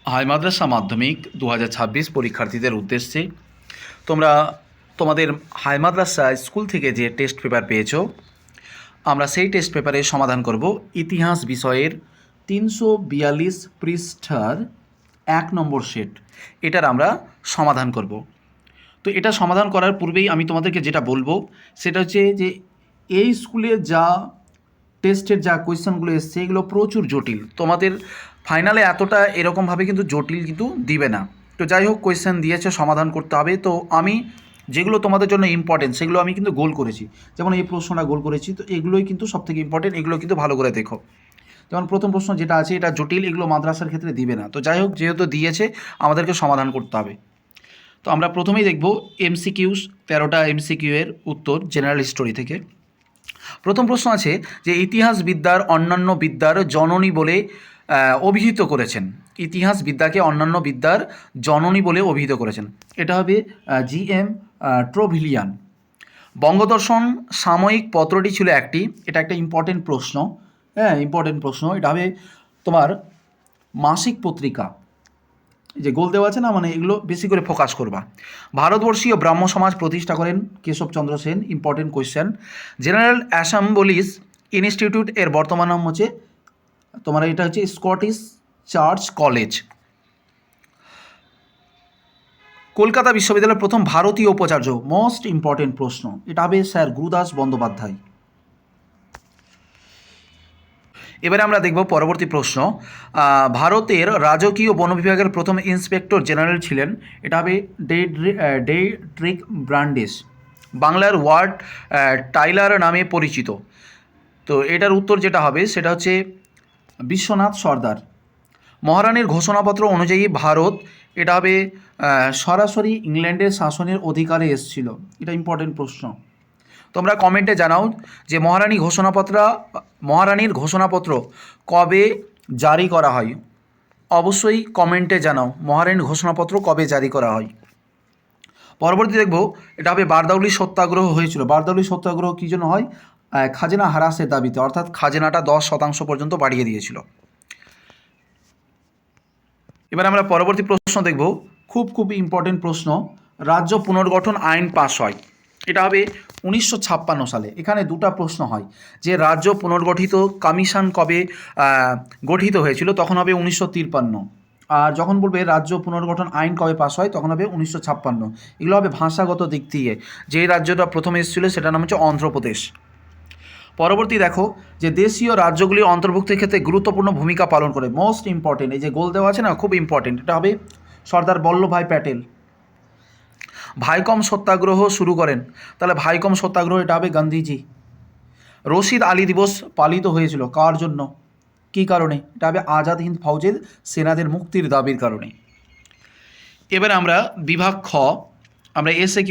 High মাদ্রাসা মাধ্যমিক 2026 পরীক্ষার্থীদের উদ্দেশ্যে তোমরা তোমাদের হাই মাদ্রাসা স্কুল থেকে যে টেস্ট পেপার পেয়েছো, আমরা সেই টেস্ট পেপারের সমাধান করব ইতিহাস বিষয়ের 342 পৃষ্ঠার 1 নম্বর সেট। এটার আমরা সমাধান করব। তো এটা সমাধান করার পূর্বেই আমি তোমাদেরকে যেটা বলবো সেটা হচ্ছে যে এই স্কুলে যা টেস্টের যা কোয়েশ্চেনগুলো এসছে এগুলো প্রচুর জটিল। তোমাদের ফাইনালে এতটা এরকমভাবে কিন্তু জটিল কিন্তু দিবে না। তো যাই হোক, কোয়েশ্চেন দিয়েছে, সমাধান করতে হবে। তো আমি যেগুলো তোমাদের জন্য ইম্পর্টেন্ট সেগুলো আমি কিন্তু গোল করেছি। যেমন এই প্রশ্নটা গোল করেছি, তো এগুলোই কিন্তু সবথেকে ইম্পর্টেন্ট, এগুলো কিন্তু ভালো করে দেখো। যেমন প্রথম প্রশ্ন যেটা আছে এটা জটিল, এগুলো মাদ্রাসার ক্ষেত্রে দিবে না। তো যাই হোক, যেহেতু দিয়েছে আমাদেরকে সমাধান করতে হবে। তো আমরা প্রথমেই দেখব এমসিকিউস, 13টা এমসিকিউ এর উত্তর জেনারেল হিস্টোরি থেকে। প্রথম প্রশ্ন আছে যে ইতিহাস বিদ্যার অন্যান্য বিদ্যার জননী বলে অভিহিত করেছেন। ইতিহাস বিদ্যাকে অন্যান্য বিদ্যার জননী বলে অভিহিত করেছেন। এটা হবে GM ট্রোভিলিয়ান। বঙ্গদর্শন সাময়িক পত্রটি ছিল একটি, এটা একটা ইম্পর্টেন্ট প্রশ্ন। হ্যাঁ, ইম্পর্টেন্ট প্রশ্ন। এটা হবে তোমার মাসিক পত্রিকা। যে গোল দেওয়া আছে না, মানে এগুলো বেশি করে ফোকাস করবা। ভারতবর্ষীয় ব্রাহ্ম সমাজ প্রতিষ্ঠা করেন Keshab Chandra Sen. Important question. General assemblies institute এর বর্তমান নাম হচ্ছে তোমার, এটা হচ্ছে স্কটিশ চার্চ কলেজ। কলকাতা বিশ্ববিদ্যালয়ের প্রথম ভারতীয় উপাচার্য, মোস্ট ইম্পর্টেন্ট প্রশ্ন। এটা হবে স্যার গুরুদাস বন্দ্যোপাধ্যায়। এবারে আমরা দেখব পরবর্তী প্রশ্ন। ভারতের রাজকীয় বন বিভাগের প্রথম ইন্সপেক্টর জেনারেল ছিলেন। এটা হবে ডেট্রিক ব্রান্ডিস। বাংলার ওয়ার্ড টাইলার নামে পরিচিত। তো এটার উত্তর যেটা হবে সেটা হচ্ছে বিশ্বনাথ সর্দার। মহারানীর ঘোষণাপত্র অনুযায়ী ভারত, এটা হবে সরাসরি ইংল্যান্ডের শাসনের অধিকারে এসেছিল। এটা ইম্পর্টেন্ট প্রশ্ন। তোমরা কমেন্টে জানাও যে মহারানীর ঘোষণাপত্র কবে জারি করা হয়। অবশ্যই কমেন্টে জানাও মহারানীর ঘোষণাপত্র কবে জারি করা হয়। পরবর্তী দেখব, এটা হবে বারদাউলি সত্যাগ্রহ হয়েছিল। বারদাউলি সত্যাগ্রহ কী জন্য হয়? খাজনা হ্রাসের দাবিতে, অর্থাৎ খাজনাটা 10% পর্যন্ত বাড়িয়ে দিয়েছিল। এবার আমরা পরবর্তী প্রশ্ন দেখব, খুব ইম্পর্টেন্ট প্রশ্ন। রাজ্য পুনর্গঠন আইন পাস হয়। এটা হবে 1956 সালে। এখানে দুটো প্রশ্ন হয় যে রাজ্য পুনর্গঠিত কমিশন কবে গঠিত হয়েছিল, তখন হবে 1953। আর যখন বলবে রাজ্য পুনর্গঠন আইন কবে পাস হয়, তখন হবে 1956। এগুলো হবে ভাষাগত দিক দিয়ে। যে রাজ্যটা প্রথমে এসেছিল সেটার নাম হচ্ছে অন্ধ্রপ্রদেশ। পরবর্তী দেখো যে দেশীয় রাজ্যগুলির অন্তর্ভুক্তির ক্ষেত্রে গুরুত্বপূর্ণ ভূমিকা পালন করে। মোস্ট ইম্পর্টেন্ট, এই যে গোল দেওয়া আছে না, খুব ইম্পর্টেন্ট। এটা হবে সর্দার বল্লভভাই প্যাটেল। ভাইকম সত্যাগ্রহ শুরু করেন, তাহলে ভাইকম সত্যাগ্রহ এটা হবে গান্ধীজি। রশিদ আলী দিবস পালিত হয়েছিল কার জন্য, কী কারণে? এটা হবে আজাদ হিন্দ ফৌজের সেনাদের মুক্তির দাবির কারণে। এবার আমরা বিভাগ খ, আমরা SAQ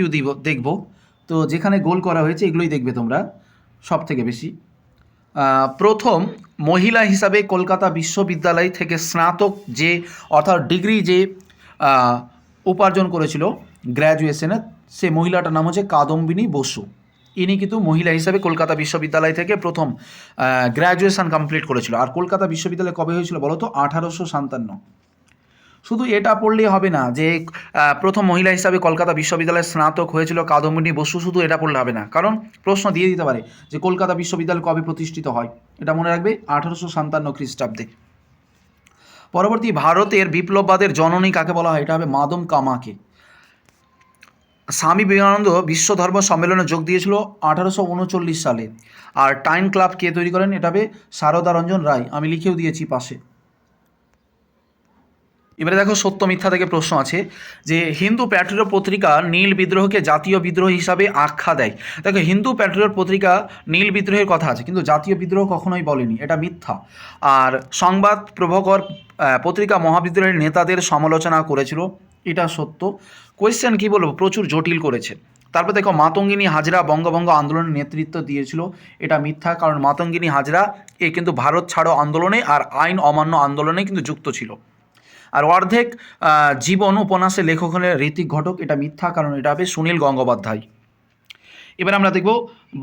দেখব। তো যেখানে গোল করা হয়েছে এগুলোই দেখবে তোমরা সব থেকে বেশি। প্রথম মহিলা হিসাবে কলকাতা বিশ্ববিদ্যালয় থেকে স্নাতক যে, অর্থাৎ ডিগ্রি যে উপার্জন করেছিল গ্র্যাজুয়েশনে, সে মহিলাটার নাম হচ্ছে কাদম্বিনী বসু। ইনি কিন্তু মহিলা হিসাবে কলকাতা বিশ্ববিদ্যালয় থেকে প্রথম গ্র্যাজুয়েশন কমপ্লিট করেছিল। আর কলকাতা বিশ্ববিদ্যালয় কবে হয়েছিল বলো তো? 1857। শুধু এটা পড়লেই হবে না যে প্রথম মহিলা হিসাবে কলকাতা বিশ্ববিদ্যালয়ের স্নাতক হয়েছিল কাদম্বিনী বসু, শুধু এটা পড়লে হবে না। কারণ প্রশ্ন দিয়ে দিতে পারে যে কলকাতা বিশ্ববিদ্যালয় কবে প্রতিষ্ঠিত হয়। এটা মনে রাখবে 1857 খ্রিস্টাব্দে। পরবর্তী, ভারতের বিপ্লববাদের জননী কাকে বলা হয়? এটা হবে মাদম কামাকে। স্বামী বিবেকানন্দ বিশ্ব ধর্ম সম্মেলনে যোগ দিয়েছিল 1839 সালে। আর টাইম ক্লাব কে তৈরি করেন? এটা হবে সারদা রঞ্জন রায়। আমি লিখেও দিয়েছি পাশে। এবারে দেখো সত্য মিথ্যা থেকে প্রশ্ন আছে যে হিন্দু প্যাট্রিয়ট পত্রিকা নীল বিদ্রোহকে জাতীয় বিদ্রোহ হিসাবে আখ্যা দেয়। দেখো, হিন্দু প্যাট্রিয়ট পত্রিকা নীল বিদ্রোহের কথা আছে, কিন্তু জাতীয় বিদ্রোহ কখনোই বলেনি, এটা মিথ্যা। আর সংবাদ প্রভাকর পত্রিকা মহাবিদ্রোহের নেতাদের সমালোচনা করেছিল, এটা সত্য। কোয়েশ্চেন কী বলবো, প্রচুর জটিল করেছে। তারপর দেখো, মাতঙ্গিনী হাজরা বঙ্গভঙ্গ আন্দোলনের নেতৃত্ব দিয়েছিল, এটা মিথ্যা। কারণ মাতঙ্গিনী হাজরা এ কিন্তু ভারত ছাড়ো আন্দোলনে আর আইন অমান্য আন্দোলনে কিন্তু যুক্ত ছিল। আর অর্ধেক জীবন উপন্যাসের লেখক হলেন ঋত্বিক ঘটক, এটা মিথ্যা। কারণ এটা হবে সুনীল গঙ্গোপাধ্যায়। এবার আমরা দেখব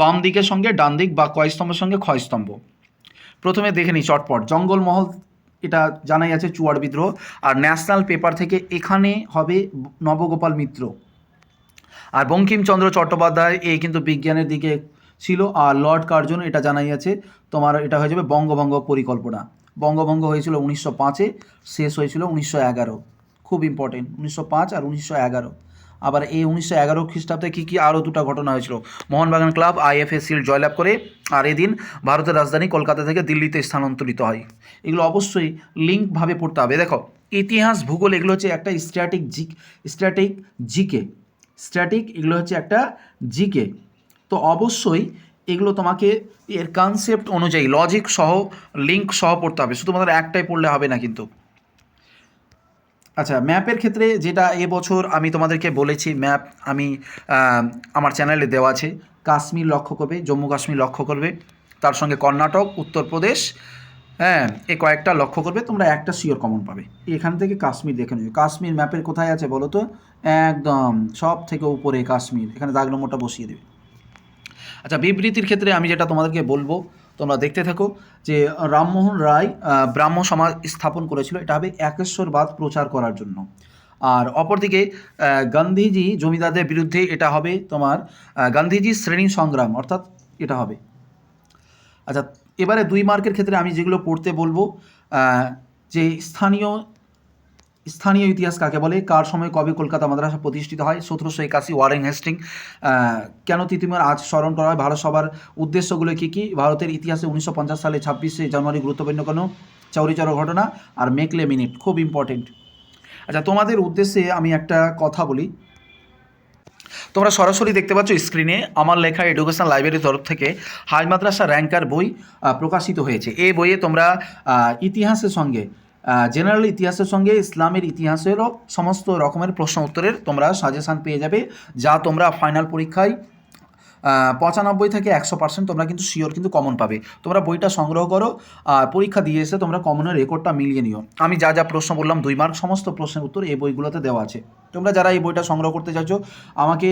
বাম দিকের সঙ্গে ডান দিক বা কয় স্তম্ভের সঙ্গে ক্ষয় স্তম্ভ। প্রথমে দেখে নিই চটপট। জঙ্গলমহল এটা জানাই আছে চুয়াড় বিদ্রোহ। আর ন্যাশনাল পেপার থেকে এখানে হবে নবগোপাল মিত্র। আর বঙ্কিমচন্দ্র চট্টোপাধ্যায় এই কিন্তু বিজ্ঞানের দিকে ছিল। আর লর্ড কার্জন এটা জানাই আছে তোমার, এটা হয়ে যাবে বঙ্গভঙ্গ পরিকল্পনা। বঙ্গভঙ্গ হয়েছিল 1905-এ, শেষ হয়েছিল 1911। খুব ইম্পর্টেন্ট, 1905 আর 1911। আবার এই 1911 খ্রিস্টাব্দে কী আরও দুটো ঘটনা হয়েছিল। মোহনবাগান ক্লাব IFA শিল্ড জয়লাভ করে, আর এদিন ভারতের রাজধানী কলকাতা থেকে দিল্লিতে স্থানান্তরিত হয়। এগুলো অবশ্যই লিঙ্কভাবে পড়তে হবে। দেখো, ইতিহাস ভূগোল এগুলো হচ্ছে একটা স্ট্যাটিক এগুলো হচ্ছে একটা জিকে। তো অবশ্যই এগুলো তোমাকে এর কনসেপ্ট অনুযায়ী লজিক সহ লিঙ্ক সহ পড়তে হবে, শুধুমাত্র একটাই পড়লে হবে না কিন্তু। আচ্ছা, ম্যাপের ক্ষেত্রে যেটা এবছর আমি তোমাদেরকে বলেছি, ম্যাপ আমি আমার চ্যানেলে দেওয়া আছে। কাশ্মীর লক্ষ্য করবে, জম্মু কাশ্মীর লক্ষ্য করবে, তার সঙ্গে কর্ণাটক, উত্তরপ্রদেশ, হ্যাঁ এই কয়েকটা লক্ষ্য করবে, তোমরা একটা শিওর কমন পাবে। এখান থেকে কাশ্মীর দেখে নেবে। কাশ্মীর ম্যাপের কোথায় আছে বলো তো? একদম সব থেকে উপরে কাশ্মীর, এখানে দাগ নম্বরটা বসিয়ে দেবে। আচ্ছা, বিবৃতির ক্ষেত্রে আমি যেটা তোমাদেরকে বলবো, তোমরা দেখতে থাকো, যে রামমোহন রায় ব্রাহ্ম সমাজ স্থাপন করেছিল, এটা হবে একেশ্বরবাদ প্রচার করার জন্য। আর অপরদিকে গান্ধীজি জমিদারদের বিরুদ্ধে, এটা হবে তোমার গান্ধীজি শ্রেণী সংগ্রাম, অর্থাৎ এটা হবে। আচ্ছা, এবারে 2 মার্কের ক্ষেত্রে আমি যেগুলো পড়তে বলবো, যে স্থানীয় ইতিহাস কাকে বলে, কার সময় কবে কলকাতা মাদ্রাসা প্রতিষ্ঠিত হয়, 1781 ওয়ারেন হেস্টিং, কেন তিতুমির আজ স্মরণ করা হয়, ভারত সভার উদ্দেশ্যগুলো কী কী, ভারতের ইতিহাসে 1950 সালে 26শে জানুয়ারি গুরুত্বপূর্ণ কোনো চৌরি চৌরা ঘটনা, আর মেকলে মিনিট, খুব ইম্পর্টেন্ট। আচ্ছা, তোমাদের উদ্দেশ্যে আমি একটা কথা বলি। তোমরা সরাসরি দেখতে পাচ্ছ স্ক্রিনে আমার লেখা এডুকেশন লাইব্রেরির তরফ থেকে হাই মাদ্রাসা র্যাঙ্কার বই প্রকাশিত হয়েছে। এই বইয়ে তোমরা ইতিহাসের সঙ্গে, জেনারেল ইতিহাসের সঙ্গে ইসলামের ইতিহাসেরও সমস্ত রকমের প্রশ্ন উত্তরের তোমরা সাজেশান পেয়ে যাবে, যা তোমরা ফাইনাল পরীক্ষায় 95 থেকে 100% তোমরা কিন্তু শিওর কিন্তু কমন পাবে। তোমরা বইটা সংগ্রহ করো, আর পরীক্ষা দিয়ে এসে তোমরা কমনের রেকর্ডটা মিলিয়ে নিও। আমি যা যা প্রশ্ন বললাম 2 মার্ক, সমস্ত প্রশ্নের উত্তর এই বইগুলোতে দেওয়া আছে। তোমরা যারা এই বইটা সংগ্রহ করতে চাইছো আমাকে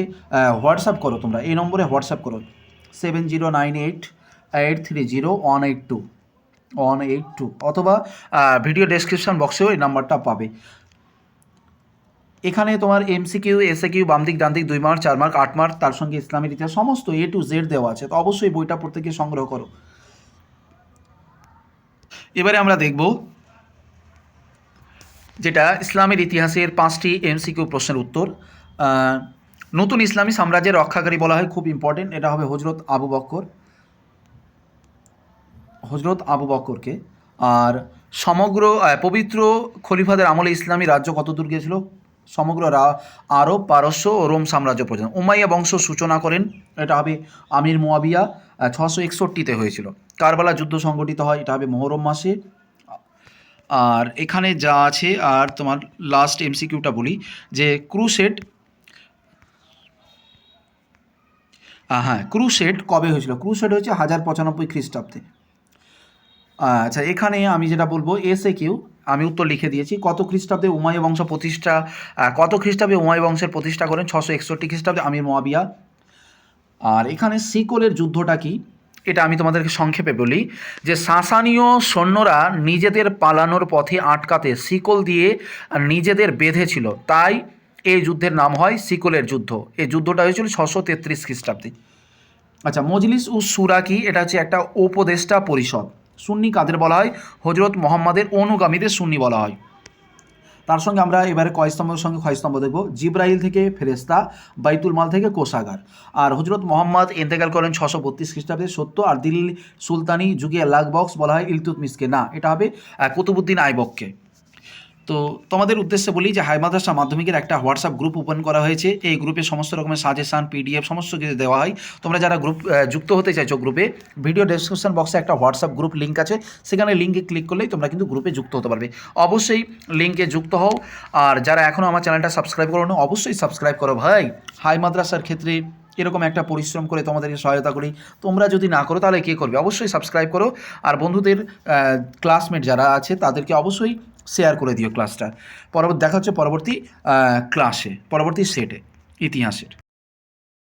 হোয়াটসঅ্যাপ করো, তোমরা এই নম্বরে হোয়াটসঅ্যাপ করো 7098830182 অথবা ভিডিও ডেসক্রিপশন বক্সেও এই নাম্বারটা পাবে। এখানে তোমার MCQ SAQ বাম দিক ডান দিক 2 মার্ক 4 মার্ক 8 মার্ক, তার সঙ্গে ইসলামের ইতিহাস সমস্ত A to Z দেওয়া আছে। তো অবশ্যই বইটা পড়তে গিয়ে সংগ্রহ করো। এবারে আমরা দেখব যেটা ইসলামের ইতিহাসের 5টি MCQ প্রশ্নের উত্তর। নতুন ইসলামী সাম্রাজ্যের রক্ষাকারী বলা হয়, খুব ইম্পর্টেন্ট, এটা হবে হজরত আবু বকরকে। আর সমগ্র পবিত্র খলিফাদের আমলে ইসলামী রাজ্য কত দূর গিয়েছিল? সমগ্র আরব, পারস্য ও রোম সাম্রাজ্য পর্যন্ত। উমাইয়া বংশ সূচনা করেন, এটা হবে আমির মুয়াবিয়া, 661-তে হয়েছিল। কারবালা যুদ্ধ সংগঠিত হয়, এটা হবে মুহররম মাসে। আর এখানে যা আছে, আর তোমার লাস্ট MCQটা বলি, যে ক্রুসেড কবে হয়েছিল? ক্রুসেড হয়েছে 1095 খ্রিস্টাব্দে। আচ্ছা, এখানে আমি যেটা বলবো SAQ আমি উত্তর লিখে দিয়েছি। কত খ্রিস্টাব্দে উমাইয়া বংশ প্রতিষ্ঠা, কত খ্রিস্টাব্দে উমাইয়া বংশের প্রতিষ্ঠা করেন? 661 খ্রিস্টাব্দে আমির মুয়াবিয়া। আর এখানে সিকলের যুদ্ধটা কি, এটা আমি তোমাদেরকে সংক্ষেপে বলি, যে সাসানীয় সৈন্যরা নিজেদের পালানোর পথে আটকাতে সিকল দিয়ে নিজেদের বেঁধেছিল, তাই এই যুদ্ধের নাম হয় সিকলের যুদ্ধ। এই যুদ্ধটা হয়েছিল 633 খ্রিস্টাব্দে। আচ্ছা, মজলিস উস শুরা কি? এটা হচ্ছে একটা উপদেষ্টা পরিষদ। সুন্নি কাদের বলা হয়? হজরত মোহাম্মদের অনুগামীদের সুন্নি বলা হয়। তার সঙ্গে আমরা এবারে কয়স্তম্ভের সঙ্গে ক্ষয়স্তম্ভ দেখব। জিব্রাইল থেকে ফেরেস্তা, বাইতুল মাল থেকে কোষাগার। আর হজরত মোহাম্মদ ইন্তেকাল করেন 632 খ্রিস্টাব্দে, সত্য। আর দিল্লি সুলতানি যুগে লাক বক্স বলা হয় ইলতুৎমিশকে, না এটা হবে কুতুবুদ্দিন আইবককে। তো তোমাদের উদ্দেশ্যে বলি যে হাই মাদ্রাসা মাধ্যমিকের একটা হোয়াটসঅ্যাপ গ্রুপ ওপেন করা হয়েছে। এই গ্রুপে সমস্ত রকমের সাজেশান, PDF সমস্ত কিছু দেওয়া হয়। তোমরা যারা গ্রুপ যুক্ত হতে চাইছো গ্রুপে, ভিডিও ডেসক্রিপশন বক্সে একটা হোয়াটসঅ্যাপ গ্রুপ লিঙ্ক আছে, সেখানে লিঙ্কে ক্লিক করলেই তোমরা কিন্তু গ্রুপে যুক্ত হতে পারবে। অবশ্যই লিঙ্কে যুক্ত হও। আর যারা এখনও আমার চ্যানেলটা সাবস্ক্রাইব করো না, অবশ্যই সাবস্ক্রাইব করো ভাই। হাই মাদ্রাসার ক্ষেত্রে এরকম একটা পরিশ্রম করে তোমাদেরকে সহায়তা করি, তোমরা যদি না করো তাহলে কে করবে? অবশ্যই সাবস্ক্রাইব করো। আর বন্ধুদের ক্লাসমেট যারা আছে তাদেরকে অবশ্যই শেয়ার করে দিও ক্লাসটা। দেখা হচ্ছে পরবর্তী ক্লাসে, পরবর্তী সেটে ইতিহাসের।